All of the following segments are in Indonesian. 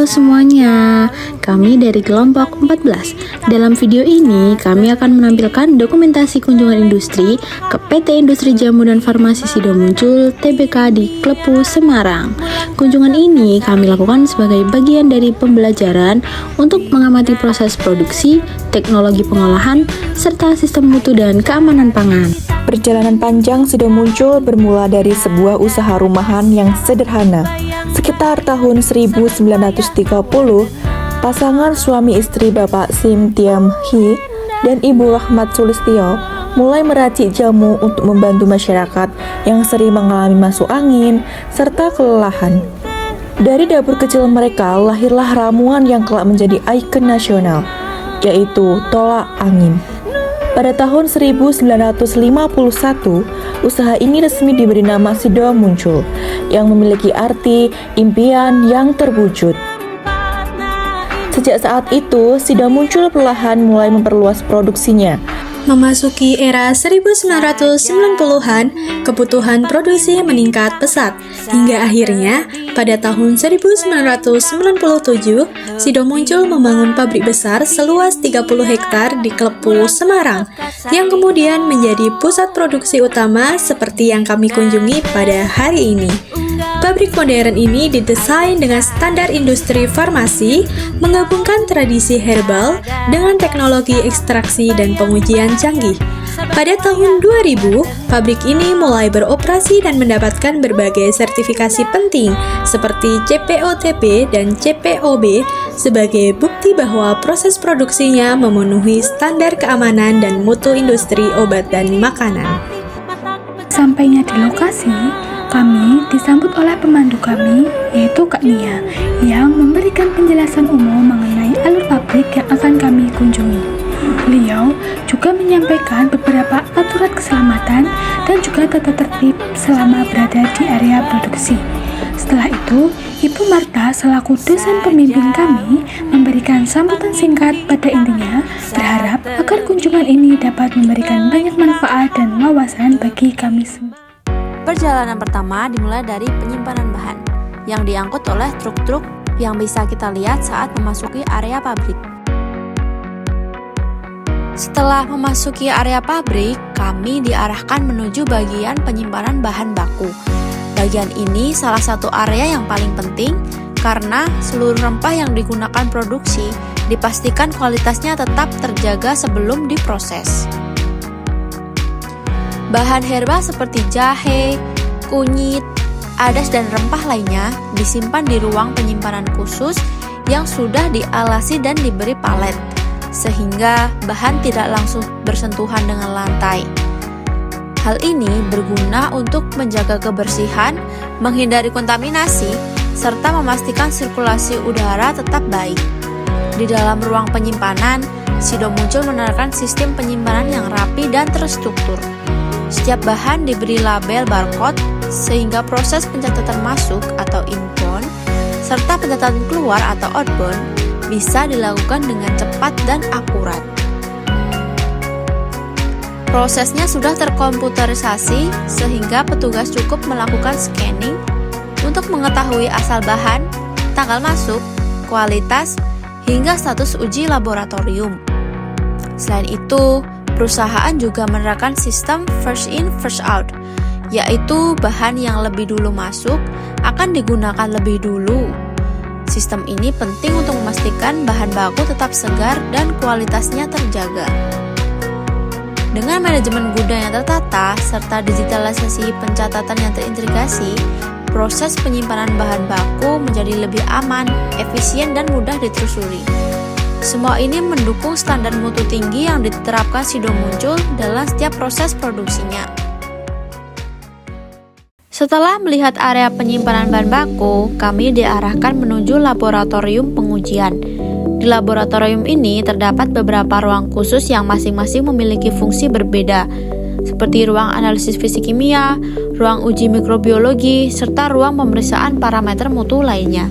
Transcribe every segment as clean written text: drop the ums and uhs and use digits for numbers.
semuanya, kami dari kelompok 14. Dalam video ini, kami akan menampilkan dokumentasi kunjungan industri ke PT Industri Jamu dan Farmasi Sidomuncul Tbk di Klepu, Semarang. Kunjungan ini kami lakukan sebagai bagian dari pembelajaran untuk mengamati proses produksi, teknologi pengolahan, serta sistem mutu dan keamanan pangan. Perjalanan panjang Sidomuncul bermula dari sebuah usaha rumahan yang sederhana. Sekitar tahun 1930, pasangan suami istri Bapak Sim Tiam Hi dan Ibu Rahmat Sulistyo mulai meracik jamu untuk membantu masyarakat yang sering mengalami masuk angin serta kelelahan. Dari dapur kecil mereka lahirlah ramuan yang kelak menjadi ikon nasional, yaitu tolak angin. Pada tahun 1951, usaha ini resmi diberi nama Sidomuncul, yang memiliki arti impian yang terwujud. Sejak saat itu, Sidomuncul perlahan mulai memperluas produksinya. Memasuki era 1990-an, kebutuhan produksi meningkat pesat, hingga akhirnya pada tahun 1997, Sidomuncul membangun pabrik besar seluas 30 hektar di Klepu, Semarang, yang kemudian menjadi pusat produksi utama seperti yang kami kunjungi pada hari ini. Pabrik modern ini didesain dengan standar industri farmasi, menggabungkan tradisi herbal dengan teknologi ekstraksi dan pengujian canggih. Pada tahun 2000, pabrik ini mulai beroperasi dan mendapatkan berbagai sertifikasi penting seperti CPOTP dan CPOB sebagai bukti bahwa proses produksinya memenuhi standar keamanan dan mutu industri obat dan makanan. Sampainya di lokasi, kami disambut oleh pemandu kami, yaitu Kak Nia, yang memberikan penjelasan umum mengenai alur pabrik yang akan kami kunjungi. Beliau juga menyampaikan beberapa aturan keselamatan dan juga tata tertib selama berada di area produksi. Setelah itu, Ibu Marta selaku dosen pembimbing kami memberikan sambutan singkat. Pada intinya berharap agar kunjungan ini dapat memberikan banyak manfaat dan wawasan bagi kami semua. Perjalanan pertama dimulai dari penyimpanan bahan yang diangkut oleh truk-truk yang bisa kita lihat saat memasuki area pabrik. Setelah memasuki area pabrik, kami diarahkan menuju bagian penyimpanan bahan baku. Bagian ini salah satu area yang paling penting karena seluruh rempah yang digunakan produksi dipastikan kualitasnya tetap terjaga sebelum diproses. Bahan herbal seperti jahe, kunyit, adas, dan rempah lainnya disimpan di ruang penyimpanan khusus yang sudah dialasi dan diberi palet, sehingga bahan tidak langsung bersentuhan dengan lantai. Hal ini berguna untuk menjaga kebersihan, menghindari kontaminasi, serta memastikan sirkulasi udara tetap baik. Di dalam ruang penyimpanan, Sidomuncul menerapkan sistem penyimpanan yang rapi dan terstruktur. Setiap bahan diberi label barcode sehingga proses pencatatan masuk atau inbound serta pencatatan keluar atau outbound bisa dilakukan dengan cepat dan akurat. Prosesnya sudah terkomputerisasi sehingga petugas cukup melakukan scanning untuk mengetahui asal bahan, tanggal masuk, kualitas, hingga status uji laboratorium. Selain itu, perusahaan juga menerapkan sistem first in, first out, yaitu bahan yang lebih dulu masuk akan digunakan lebih dulu. Sistem ini penting untuk memastikan bahan baku tetap segar dan kualitasnya terjaga. Dengan manajemen gudang yang tertata serta digitalisasi pencatatan yang terintegrasi, proses penyimpanan bahan baku menjadi lebih aman, efisien, dan mudah ditelusuri. Semua ini mendukung standar mutu tinggi yang diterapkan Sidomuncul dalam setiap proses produksinya. Setelah melihat area penyimpanan bahan baku, kami diarahkan menuju laboratorium pengujian. Di laboratorium ini terdapat beberapa ruang khusus yang masing-masing memiliki fungsi berbeda, seperti ruang analisis fisik kimia, ruang uji mikrobiologi, serta ruang pemeriksaan parameter mutu lainnya.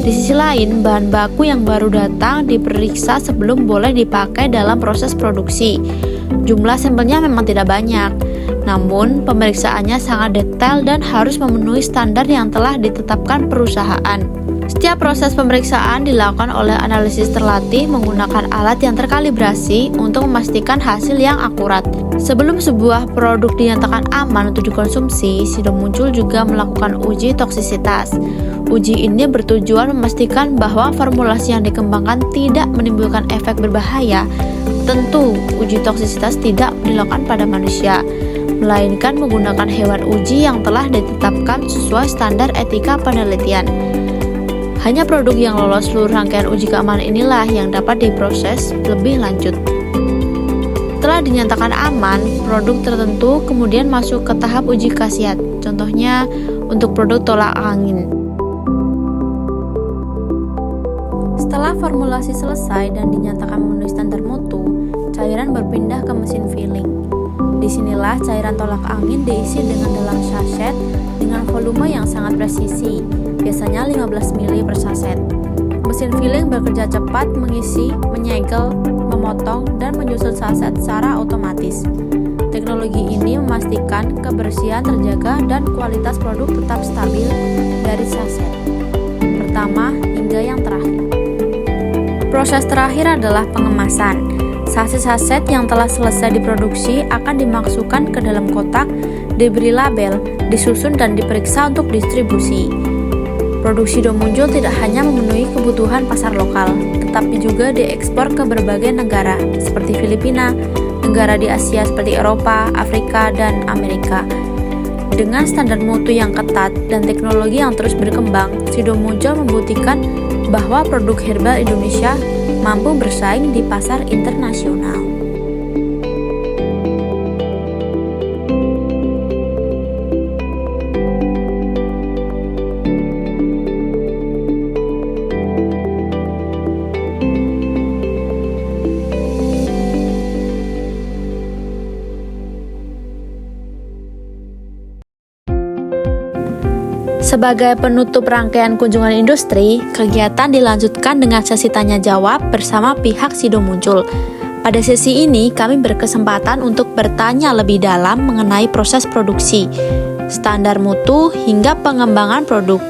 Di sisi lain, bahan baku yang baru datang diperiksa sebelum boleh dipakai dalam proses produksi. Jumlah sampelnya memang tidak banyak, namun pemeriksaannya sangat detail dan harus memenuhi standar yang telah ditetapkan perusahaan. Setiap proses pemeriksaan dilakukan oleh analisis terlatih menggunakan alat yang terkalibrasi untuk memastikan hasil yang akurat. Sebelum sebuah produk dinyatakan aman untuk dikonsumsi, Sido Muncul juga melakukan uji toksisitas. Uji ini bertujuan memastikan bahwa formulasi yang dikembangkan tidak menimbulkan efek berbahaya. Tentu, uji toksisitas tidak dilakukan pada manusia, melainkan menggunakan hewan uji yang telah ditetapkan sesuai standar etika penelitian. Hanya produk yang lolos seluruh rangkaian uji keamanan inilah yang dapat diproses lebih lanjut. Setelah dinyatakan aman, produk tertentu kemudian masuk ke tahap uji khasiat. Contohnya untuk produk tolak angin. Setelah formulasi selesai dan dinyatakan memenuhi standar mutu, cairan berpindah ke mesin filling. Disinilah cairan tolak angin diisi dengan dalam sachet dengan volume yang sangat presisi, biasanya 15 ml per saset. Mesin filling bekerja cepat mengisi, menyegel, memotong, dan menyusun saset secara otomatis. Teknologi ini memastikan kebersihan terjaga dan kualitas produk tetap stabil dari saset pertama hingga yang terakhir. Proses terakhir adalah pengemasan. Saset-saset yang telah selesai diproduksi akan dimasukkan ke dalam kotak, diberi label, disusun dan diperiksa untuk distribusi. Produksi Sido Muncul tidak hanya memenuhi kebutuhan pasar lokal, tetapi juga diekspor ke berbagai negara seperti Filipina, negara di Asia seperti Eropa, Afrika, dan Amerika. Dengan standar mutu yang ketat dan teknologi yang terus berkembang, Sido Muncul membuktikan bahwa produk herbal Indonesia mampu bersaing di pasar internasional. Sebagai penutup rangkaian kunjungan industri, kegiatan dilanjutkan dengan sesi tanya-jawab bersama pihak Sido Muncul. Pada sesi ini, kami berkesempatan untuk bertanya lebih dalam mengenai proses produksi, standar mutu, hingga pengembangan produk.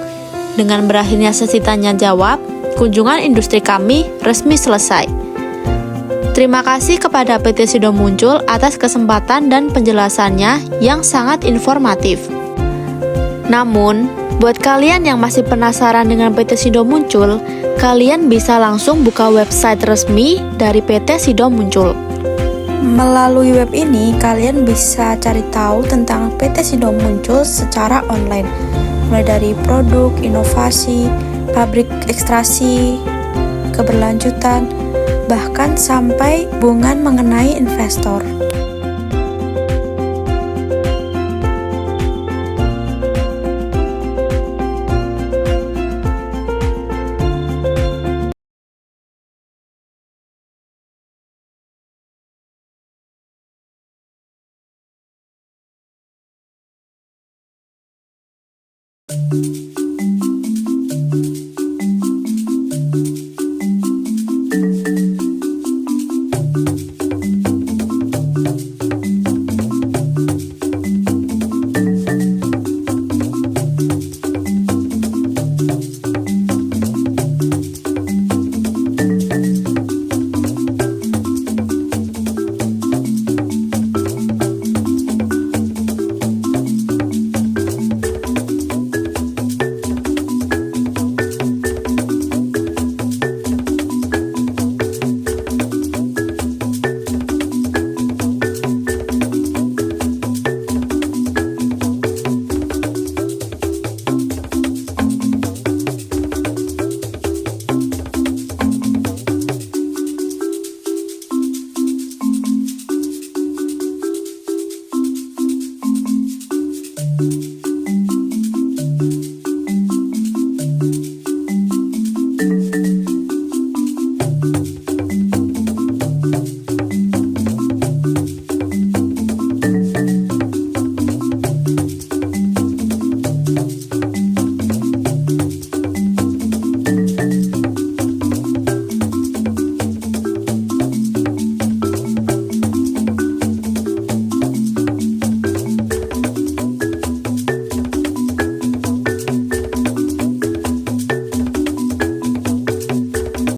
Dengan berakhirnya sesi tanya-jawab, kunjungan industri kami resmi selesai. Terima kasih kepada PT Sido Muncul atas kesempatan dan penjelasannya yang sangat informatif. Namun, buat kalian yang masih penasaran dengan PT Sido Muncul, kalian bisa langsung buka website resmi dari PT Sido Muncul. Melalui web ini, kalian bisa cari tahu tentang PT Sido Muncul secara online, mulai dari produk, inovasi, pabrik ekstraksi, keberlanjutan, bahkan sampai hubungan mengenai investor.